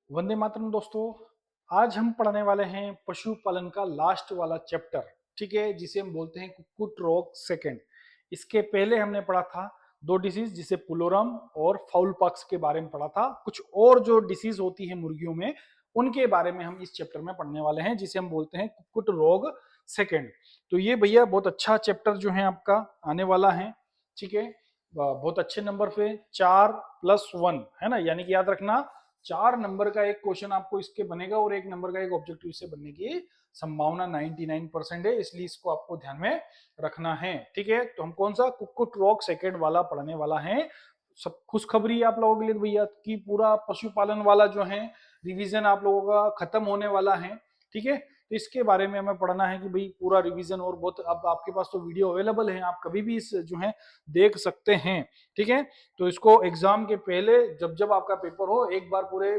वंदे मातरम दोस्तों। आज हम पढ़ने वाले हैं पशुपालन का लास्ट वाला चैप्टर, ठीक है, जिसे हम बोलते हैं कुक्कुट रोग सेकंड। इसके पहले हमने पढ़ा था दो डिसीज, जिसे पुलोरम और फाउल पॉक्स के बारे में पढ़ा था। कुछ और जो डिसीज होती है मुर्गियों में, उनके बारे में हम इस चैप्टर में पढ़ने वाले हैं, जिसे हम बोलते हैं कुक्कुट रोग सेकंड। तो ये भैया बहुत अच्छा चैप्टर जो है आपका आने वाला है, ठीक है। बहुत अच्छे नंबर पे 4+1 है ना, यानी कि याद रखना 4 नंबर का एक क्वेश्चन आपको इसके बनेगा और 1 नंबर का एक ऑब्जेक्टिव से बनने की संभावना 99% है, इसलिए इसको आपको ध्यान में रखना है, ठीक है। तो हम कौन सा कुक्कुट रोग सेकंड वाला पढ़ने वाला है। सब खुशखबरी आप लोगों के लिए भैया कि पूरा पशुपालन वाला जो है रिवीजन आप लोगों का खत्म होने वाला है, ठीक है। तो इसके बारे में हमें पढ़ना है कि भाई पूरा रिवीजन, और बहुत अब आपके पास तो वीडियो अवेलेबल है, आप कभी भी इस जो है देख सकते हैं, ठीक है। तो इसको एग्जाम के पहले जब जब आपका पेपर हो, एक बार पूरे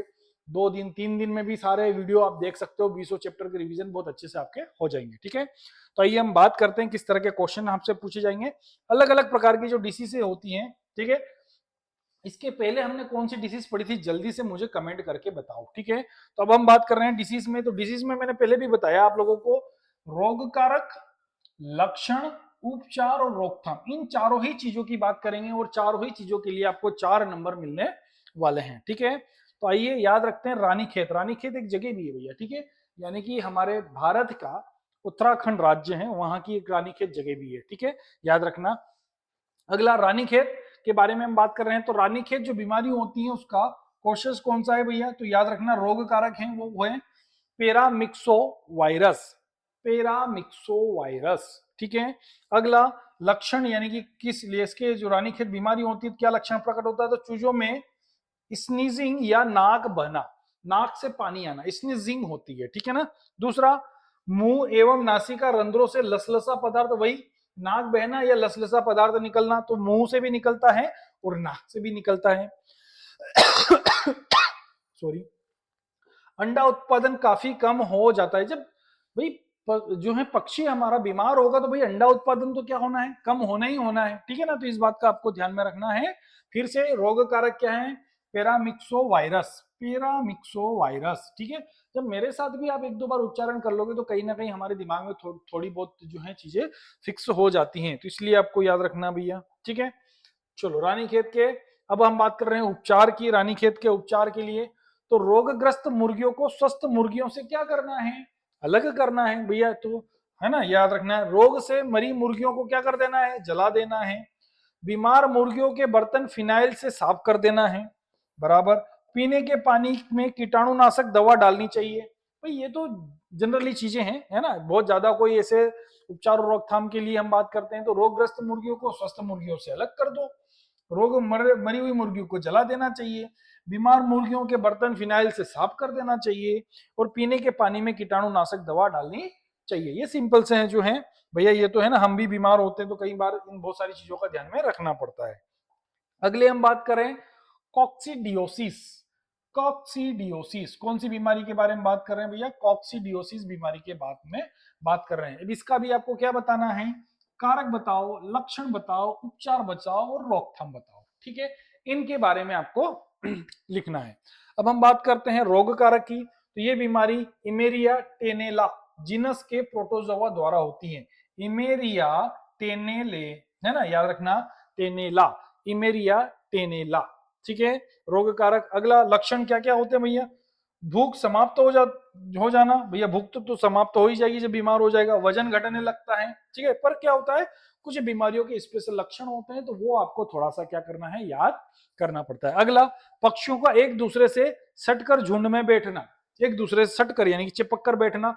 2 दिन 3 दिन में भी सारे वीडियो आप देख सकते हो। 20 चैप्टर के रिवीजन बहुत अच्छे से आपके हो जाएंगे, ठीक है। तो आइए हम बात करते हैं किस तरह के क्वेश्चन आपसे पूछे जाएंगे। अलग अलग प्रकार की जो डिसीज होती हैं, ठीक है। इसके पहले हमने कौन सी डिसीज पढ़ी थी, जल्दी से मुझे कमेंट करके बताओ, ठीक है। तो अब हम बात कर रहे हैं डिसीज में। तो डिसीज में मैंने पहले भी बताया आप लोगों को, रोग कारक, लक्षण, उपचार और रोकथाम, इन चारों ही चीजों की बात करेंगे और चारों ही चीजों के लिए आपको 4 नंबर मिलने वाले हैं, ठीक है। तो आइए याद रखते हैं रानीखेत। रानीखेत एक जगह भी है भैया, ठीक है, यानी कि हमारे भारत का उत्तराखंड राज्य है, वहां की एक रानीखेत जगह भी है, ठीक है, याद रखना। अगला रानीखेत के बारे में हम बात कर रहे हैं। तो रानीखेत जो बीमारी होती है उसका कोशस कौन सा है भैया, तो याद रखना रोग कारक है वो है पेरामिक्सो वायरस। पेरामिक्सो वायरस, ठीक है। अगला लक्षण, यानी कि किस लिए इसके जो रानीखेत बीमारी होती है क्या लक्षण प्रकट होता है, तो चूजों में स्नीजिंग या नाक बहना, नाक से पानी आना, स्नीजिंग होती है, ठीक है ना। दूसरा, मुंह एवं नासिका रंध्रों से लसलसा पदार्थ, वही नाक बहना या लसलसा पदार्थ निकलना, तो मुंह से भी निकलता है और नाक से भी निकलता है। सॉरी। अंडा उत्पादन काफी कम हो जाता है जब भाई जो है पक्षी हमारा बीमार होगा, तो भाई अंडा उत्पादन तो क्या होना है, कम होना ही होना है, ठीक है ना। तो इस बात का आपको ध्यान में रखना है। फिर से रोग कारक क्या है, पेरामिक्सो वायरस, पेरामिक्सो वायरस, ठीक है। जब मेरे साथ भी आप 1-2 बार उच्चारण कर लोगे तो कहीं ना कहीं हमारे दिमाग में थोड़ी बहुत जो है चीजें फिक्स हो जाती हैं, तो इसलिए आपको याद रखना भैया, ठीक है। चलो रानीखेत के, अब हम बात कर रहे हैं उपचार की। रानीखेत के उपचार के लिए तो रोगग्रस्त मुर्गियों को स्वस्थ मुर्गियों से क्या करना है, अलग करना है भैया, तो है ना, याद रखना है। रोग से मरी मुर्गियों को क्या कर देना है, जला देना है। बीमार मुर्गियों के बर्तन फिनाइल से साफ कर देना है, बराबर। पीने के पानी में कीटाणुनाशक दवा डालनी चाहिए। भाई ये तो जनरली चीजें हैं, है ना, बहुत ज्यादा कोई ऐसे उपचार और रोकथाम के लिए हम बात करते हैं तो रोगग्रस्त मुर्गियों को स्वस्थ मुर्गियों से अलग कर दो, मरी हुई मुर्गियों को जला देना चाहिए, बीमार मुर्गियों के बर्तन फिनाइल से साफ कर देना चाहिए, और पीने के पानी में कीटाणुनाशक दवा डालनी चाहिए। ये सिंपल से हैं जो है भैया, ये तो है ना, हम भी बीमार होते हैं तो कई बार इन बहुत सारी चीजों का ध्यान में रखना पड़ता है। अगले हम बात करें कॉक्सीडियोसिस। कॉक्सीडियोसिस कौन सी बीमारी के बारे में बात कर रहे हैं भैया, कॉक्सीडियोसिस बीमारी के बारे में बात कर रहे हैं। अब इसका भी आपको क्या बताना है, कारक बताओ, लक्षण बताओ, उपचार बताओ और रोकथाम बताओ, ठीक है। इनके बारे में आपको लिखना है। अब हम बात करते हैं रोग कारक की। तो ये बीमारी इमेरिया टेनेला जीनस के प्रोटोजोआ द्वारा होती है। इमेरिया टेनेले, है ना, याद रखना, टेनेला, इमेरिया टेनेला, ठीक है, रोग कारक। अगला लक्षण क्या क्या होते हैं भैया, भूख समाप्त हो जाना, भैया भूख तो समाप्त हो ही जाएगी जब बीमार हो जाएगा। वजन घटने लगता है, ठीक है, पर क्या होता है, कुछ बीमारियों के स्पेशल लक्षण होते हैं तो वो आपको थोड़ा सा क्या करना है, याद करना पड़ता है। अगला, पक्षियों का एक दूसरे से सटकर झुंड में बैठना, एक दूसरे से सटकर यानी कि चिपक कर बैठना।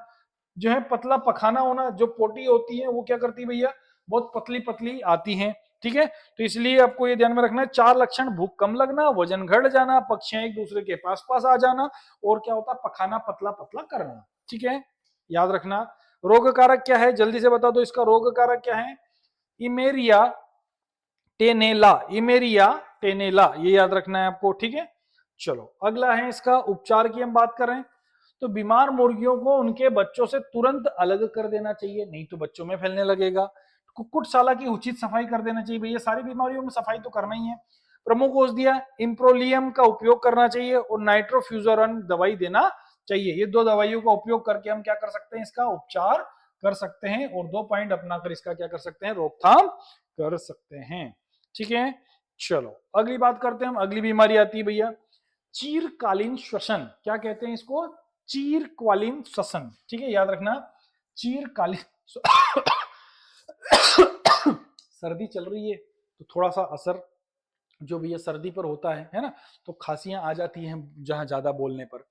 जो है पतला पखाना होना, जो पोटी होती है वो क्या करती है भैया, बहुत पतली पतली आती है, ठीक है। तो इसलिए आपको ये ध्यान में रखना है 4 लक्षण, भूख कम लगना, वजन घट जाना, पक्षियां एक दूसरे के पास पास आ जाना, और क्या होता है, पखाना पतला पतला करना, ठीक है, याद रखना। रोग कारक क्या है, जल्दी से बता दो, इसका रोग कारक क्या है, इमेरिया टेनेला, इमेरिया टेनेला, ये याद रखना है आपको, ठीक है। चलो अगला है इसका उपचार की हम बात करें। तो बीमार मुर्गियों को उनके बच्चों से तुरंत अलग कर देना चाहिए, नहीं तो बच्चों में फैलने लगेगा। कुक्कुटशाला की उचित सफाई कर देना चाहिए, भैया सारी बीमारियों में सफाई तो करना ही है। प्रमुख औषधियां, इम्प्रोलियम का उपयोग करना चाहिए और नाइट्रोफ्यूजोरन दवाई देना चाहिए। ये दो दवाइयों का उपयोग करके हम क्या कर सकते हैं, इसका उपचार कर सकते हैं और 2 पॉइंट अपनाकर इसका क्या कर सकते हैं, रोकथाम कर सकते हैं। ठीक है, चलो अगली बात करते हैं हम। अगली बीमारी आती है भैया चीरकालीन श्वसन। क्या कहते हैं इसको, चीरकालीन श्वसन। ठीक है, याद रखना चीरकालीन सर्दी चल रही है तो थोड़ा सा असर जो भी ये सर्दी पर होता है ना, तो खांसियां आ जाती हैं जहां ज्यादा बोलने पर।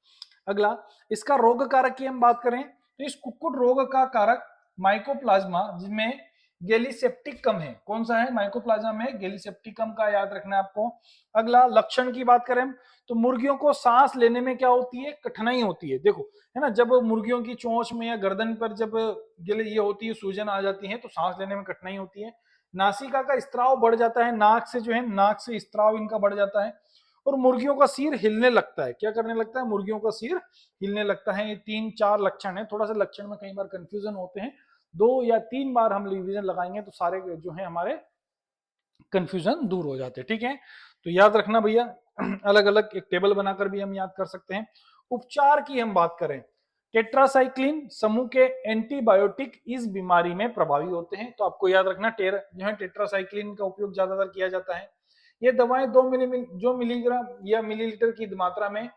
अगला इसका रोग कारक की हम बात करें तो इस कुक्कुट रोग का कारक माइकोप्लाज्मा, जिसमें गैलीसेप्टिकम है। कौन सा है, माइकोप्लाज्मा में गैलीसेप्टिकम का याद रखना है आपको। अगला लक्षण की बात करें तो मुर्गियों को सांस लेने में क्या होती है, कठिनाई होती है। देखो है ना, जब मुर्गियों की चोंच में या गर्दन पर जब ये होती है, सूजन आ जाती है तो सांस लेने में कठिनाई होती है। नासिका का स्त्राव बढ़ जाता है, नाक से जो है, नाक से स्त्राव इनका बढ़ जाता है और मुर्गियों का सिर हिलने लगता है। क्या करने लगता है, मुर्गियों का सिर हिलने लगता है। ये 3-4 लक्षण है। थोड़ा सा लक्षण में कई बार कंफ्यूजन होते हैं, 2 या 3 बार हम रिवीजन लगाएंगे तो सारे जो है हमारे कंफ्यूजन दूर हो जाते हैं। ठीक है, तो याद रखना भैया, अलग अलग एक टेबल बनाकर भी हम याद कर सकते हैं। उपचार की हम बात करें, टेट्रासाइक्लिन समूह के एंटीबायोटिक इस बीमारी में प्रभावी होते हैं। तो आपको याद रखना जो है टेट्रासाइक्लिन का उपयोग ज्यादातर किया जाता है। ये दवाएं 2 मिलीग्राम या मिलीलीटर की मात्रा में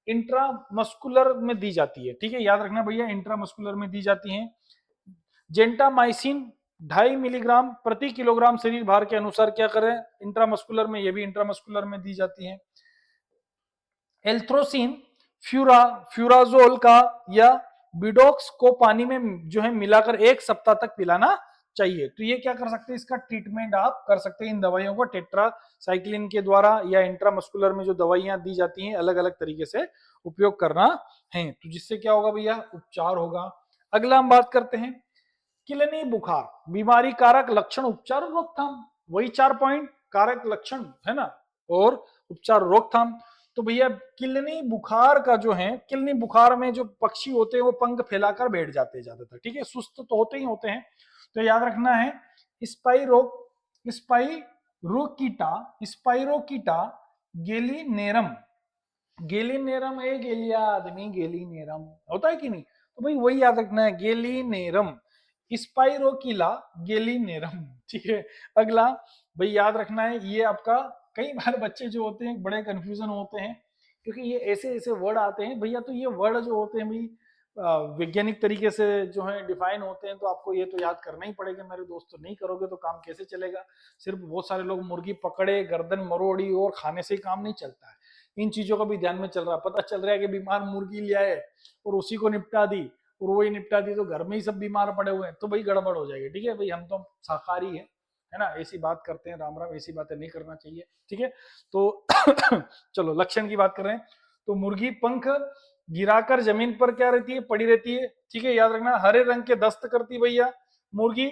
इंट्रामस्कुलर में दी जाती है। ठीक है, याद रखना भैया, इंट्रामस्कुलर में दी जाती है। जेंटामाइसिन 2.5 मिलीग्राम प्रति किलोग्राम शरीर भार के अनुसार क्या करें, इंट्रामस्कुलर में, ये भी इंट्रामस्कुलर में दी जाती है। एल्थ्रोसिन फ्यूराजोल का या बिडोक्स को पानी में जो है मिलाकर 1 सप्ताह तक पिलाना चाहिए। तो ये क्या कर सकते हैं, इसका ट्रीटमेंट आप कर सकते हैं इन दवाइयों को टेट्रासाइक्लिन के द्वारा या इंट्रामस्कुलर में जो दवाइयां दी जाती हैं अलग अलग तरीके से उपयोग करना है, तो जिससे क्या होगा भैया, उपचार होगा। अगला हम बात करते हैं किलनी बुखार, बीमारी कारक लक्षण उपचार और रोकथाम। वही 4 पॉइंट, कारक लक्षण है ना और उपचार रोकथाम। तो भैया किलनी बुखार का जो है, किलनी बुखार में जो पक्षी होते हैं वो पंख फैलाकर बैठ जाते हैं ज्यादातर। ठीक है, सुस्त तो होते ही होते हैं। तो याद रखना है स्पाइरोकीटा स्पाइरोकीटा गेलिनेरम, गेलिनेरम ए गेलिया आदमी, गेलिनेरम होता है कि नहीं, तो भाई वही याद रखना है, गेलिनेरम स्पाइरोकिला गेलिनेरम। ठीक है, अगला भाई याद रखना है, ये आपका कई बार बच्चे जो होते हैं बड़े कंफ्यूजन होते हैं क्योंकि ये ऐसे ऐसे वर्ड आते हैं भैया, तो ये वर्ड जो होते हैं भाई वैज्ञानिक तरीके से जो है डिफाइन होते हैं, तो आपको ये तो याद करना ही पड़ेगा मेरे दोस्त। तो नहीं करोगे तो काम कैसे चलेगा। सिर्फ बहुत सारे लोग मुर्गी पकड़े, गर्दन मरोड़ी और खाने से ही काम नहीं चलता है, इन चीजों का भी ध्यान में चल रहा है। पता चल रहा है कि बीमार मुर्गी ले आए और उसी को निपटा दी, और वही निपटा दी तो घर में ही सब बीमार पड़े हुए हैं, तो भाई गड़बड़ हो जाएगी। ठीक है भाई, हम तो शाकाहारी है ना, ऐसी बात करते हैं, राम राम, ऐसी बातें नहीं करना चाहिए। ठीक है, तो चलो लक्षण की बात कर रहे हैं। तो मुर्गी पंख गिराकर जमीन पर क्या रहती है, पड़ी रहती है। ठीक है, याद रखना हरे रंग के दस्त करती भैया मुर्गी,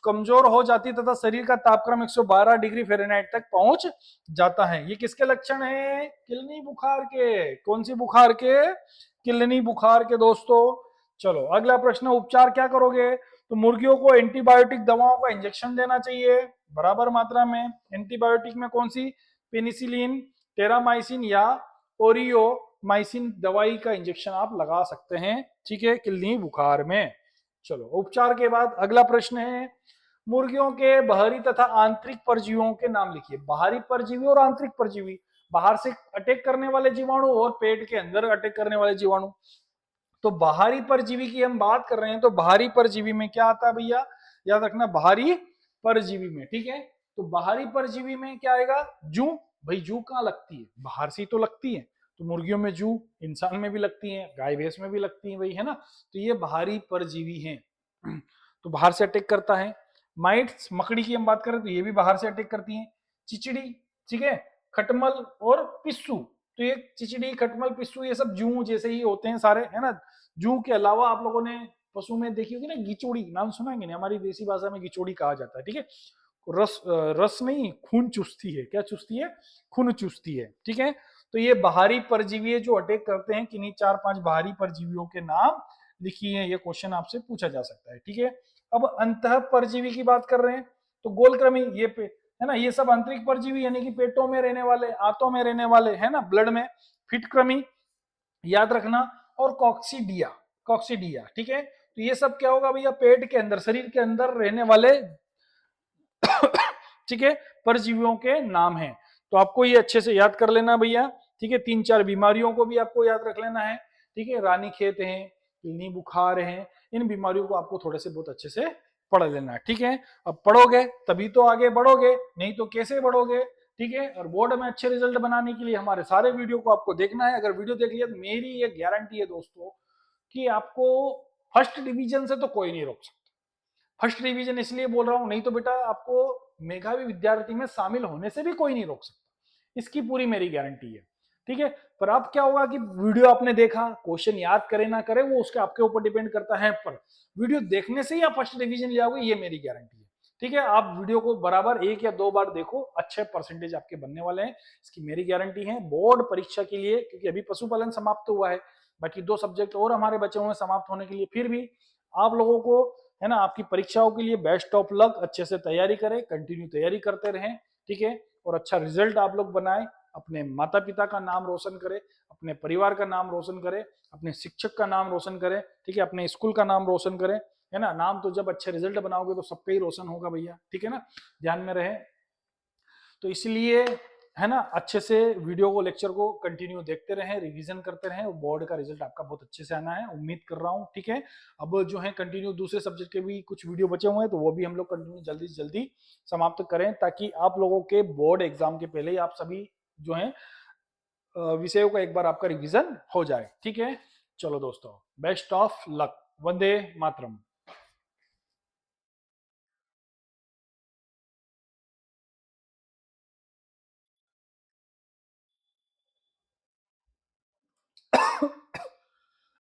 कमजोर हो जाती तथा शरीर का तापक्रम 112 डिग्री फ़ारेनहाइट तक पहुंच जाता है। ये किसके लक्षण है, किलनी बुखार के। कौन सी बुखार के, किलनी बुखार के दोस्तों। चलो अगला प्रश्न, उपचार क्या करोगे, तो मुर्गियों को एंटीबायोटिक दवाओं का इंजेक्शन देना चाहिए बराबर मात्रा में। एंटीबायोटिक में कौन सी, पेनिसिलिन, टेरामाइसिन या ओरियोमाइसिन दवाई का इंजेक्शन आप लगा सकते हैं। ठीक है, किलनी बुखार में। चलो उपचार के बाद अगला प्रश्न है, मुर्गियों के बाहरी तथा आंतरिक परजीवियों के नाम लिखिए। बाहरी परजीवी और आंतरिक परजीवी, बाहर से अटैक करने वाले जीवाणु और पेट के अंदर अटैक करने वाले जीवाणु। तो बाहरी परजीवी की हम बात कर रहे हैं, तो बाहरी परजीवी में क्या आता है भैया, याद रखना बाहरी परजीवी में। ठीक है, तो बाहरी परजीवी में क्या आएगा, जू। भाई जू कहाँ लगती है, बाहर से तो लगती है, तो मुर्गियों में जू, इंसान में भी लगती है, गाय भैंस में भी लगती है भाई, है ना। तो ये बाहरी परजीवी है, तो बाहर से अटैक करता है। माइट्स, मकड़ी की हम बात करें तो ये भी बाहर से अटैक करती है। चिचड़ी, ठीक है, खटमल और पिस्सू, तो ये चिचड़ी, खटमल, पिस्सू ये सब जू जैसे ही होते हैं सारे, है ना। जू के अलावा आप लोगों ने पशु में देखी होगी ना गिचोड़ी, नाम सुना है नहीं, हमारी देसी भाषा में गिचोड़ी कहा जाता है। ठीक है, रस नहीं, खून चूसती है। क्या चूसती है, खून चूसती है। ठीक है, तो ये बाहरी परजीवी जो अटैक करते हैं, किन्हीं 4-5 बाहरी परजीवियों के नाम लिखिए, ये क्वेश्चन आपसे पूछा जा सकता है। ठीक है, अब अंतः परजीवी की बात कर रहे हैं, तो गोलकृमि, ये है ना। ये सब आंतरिक परजीवी यानी कि पेटों में रहने वाले, आंतों में रहने वाले, है ना, ब्लड में। फिट कृमि याद रखना, और कॉक्सीडिया, कॉक्सीडिया, ठीक है। तो ये सब क्या होगा भैया, पेट के अंदर, शरीर के अंदर रहने वाले ठीक है, परजीवियों के नाम है। तो आपको ये अच्छे से याद कर लेना भैया, ठीक है। 3-4 बीमारियों को भी आपको याद रख लेना है, ठीक है। रानीखेत है, पीली बुखार है, इन बीमारियों को आपको थोड़े से बहुत अच्छे से पढ़ लेना है, ठीक है। अब पढ़ोगे तभी तो आगे बढ़ोगे, नहीं तो कैसे बढ़ोगे, ठीक है। और बोर्ड में अच्छे रिजल्ट बनाने के लिए हमारे सारे वीडियो को आपको देखना है। अगर वीडियो देख लिया तो मेरी ये गारंटी है दोस्तों कि आपको फर्स्ट डिवीजन से तो कोई नहीं रोक सकता। फर्स्ट डिवीजन इसलिए बोल रहा हूं, नहीं तो बेटा आपको मेधावी विद्यार्थी में शामिल होने से भी कोई नहीं रोक सकता, इसकी पूरी मेरी गारंटी है, ठीक है। पर अब क्या होगा कि वीडियो आपने देखा, क्वेश्चन याद करे ना करे वो उसके आपके ऊपर डिपेंड करता है, पर वीडियो देखने से ही आप फर्स्ट डिवीजन ले आओगे, ये मेरी गारंटी है, ठीक है। आप वीडियो को बराबर 1 या 2 बार देखो, अच्छे परसेंटेज आपके बनने वाले हैं, इसकी मेरी गारंटी है। बोर्ड परीक्षा के लिए, क्योंकि अभी पशुपालन समाप्त हुआ है, बाकी 2 सब्जेक्ट और हमारे बचे हुए समाप्त होने के लिए, फिर भी आप लोगों को, है ना, आपकी परीक्षाओं के लिए बेस्ट ऑफ लक। अच्छे से तैयारी करें, कंटिन्यू तैयारी करते रहें, ठीक है। और अच्छा रिजल्ट आप लोग बनाएं, अपने माता पिता का नाम रोशन करें, अपने परिवार का नाम रोशन करें, अपने शिक्षक का नाम रोशन करें, ठीक है, अपने स्कूल का नाम रोशन करें, है ना। नाम तो जब अच्छे रिजल्ट बनाओगे तो सबका ही रोशन होगा भैया, ठीक है ना, ध्यान में रहे। तो इसलिए, है ना, अच्छे से वीडियो को, लेक्चर को कंटिन्यू देखते रहें, रिवीजन करते रहें, और बोर्ड का रिजल्ट आपका बहुत अच्छे से आना है, उम्मीद कर रहा हूँ, ठीक है। अब जो है कंटिन्यू दूसरे सब्जेक्ट के भी कुछ वीडियो बचे हुए हैं, तो वो भी हम लोग कंटिन्यू जल्दी से जल्दी समाप्त करें, ताकि आप लोगों के बोर्ड एग्जाम के पहले ही आप सभी जो है विषयों का एक बार आपका रिवीजन हो जाए, ठीक है। चलो दोस्तों, best of luck, Vande Mataram.